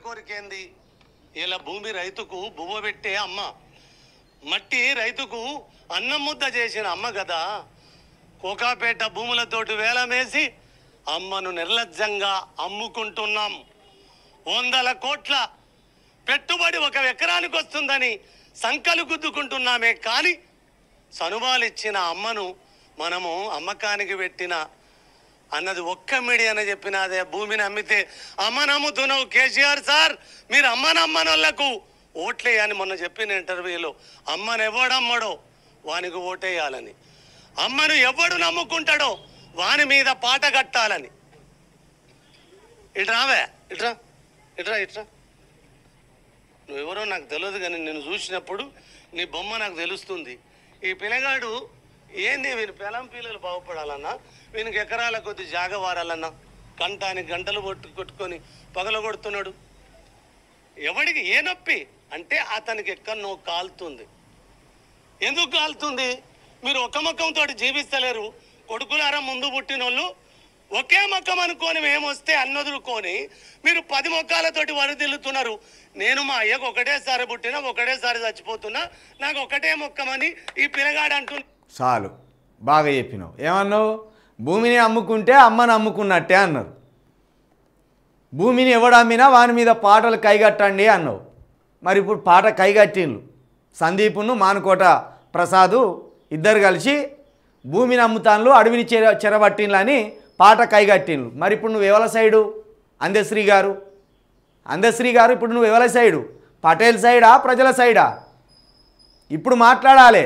కోరికేంది? ఇలా భూమి రైతుకు బువ్వ పెట్టే అమ్మ, మట్టి రైతుకు అన్నం ముద్ద చేసిన అమ్మ కదా. కోకాపేట భూములతోటి వేలమేసి అమ్మను నిర్లజ్జంగా అమ్ముకుంటున్నాం. 100 కోట్ల పెట్టుబడి 1 ఎకరానికి వస్తుందని సంకలు గుద్దుకుంటున్నామే కానీ సనుబాలిచ్చిన అమ్మను మనము అమ్మకానికి పెట్టిన అన్నది ఒక్క మీడియా అని చెప్పిన అదే భూమిని అమ్మితే అమ్మను అమ్ముతున్నావు కేసీఆర్ సార్, మీరు అమ్మనమ్మనోళ్లకు ఓట్లేయని మొన్న చెప్పిన ఇంటర్వ్యూలో. అమ్మను ఎవడమ్మడో వానికి ఓటేయాలని, అమ్మను ఎవడు నమ్ముకుంటాడో వాని మీద పాట కట్టాలని. ఇట్రావే, ఇట్రా ఇట్రా ఇట్రా. నువ్వెవరో నాకు తెలియదు కానీ నేను చూసినప్పుడు నీ బొమ్మ నాకు తెలుస్తుంది. ఈ పిల్లగాడు ఏంది, వీని పిల్లం పిల్లలు బాగుపడాలన్నా, వీనికి ఎకరాల కొద్ది జాగ వారాలన్నా కంటానికి గంటలు కొట్టుకొని పగలగొడుతున్నాడు. ఎవడికి ఏ నొప్పి అంటే అతనికి ఎక్కడనో కాలుతుంది. ఎందుకు కాలుతుంది? మీరు ఒక ముఖంతో జీవిస్తలేరు. కొడుకులారా ముందు పుట్టినోళ్ళు ఒకే ముఖం అనుకొని ఏమొస్తే అన్నదులుకొని మీరు 10 ముఖాలతోటి వరదిల్లుతున్నారు. నేను మా అయ్యకు ఒకటేసారి పుట్టినా ఒకటేసారి చచ్చిపోతున్నా, నాకు ఒకటే ముఖమని ఈ పిల్లగాడు అంటున్నా. చాలు, బాగా చెప్పినావు. ఏమన్నావు? భూమిని అమ్ముకుంటే అమ్మని అమ్ముకున్నట్టే అన్నారు. భూమిని ఎవడు అమ్మినా వాని మీద పాటలు కైగట్టండి అన్నావు. మరి ఇప్పుడు పాట కైగట్టిండ్లు. సందీపును మానుకోట ప్రసాదు ఇద్దరు కలిసి భూమిని అమ్ముతాన్లు, అడవిని చెరబట్టిండ్లు అని పాట కైగట్టిండ్లు. మరి ఇప్పుడు నువ్వు ఎవల సైడు? అందశ్రీ గారు ఇప్పుడు నువ్వు ఎవల సైడు? పటేల్ సైడా, ప్రజల సైడా? ఇప్పుడు మాట్లాడాలి.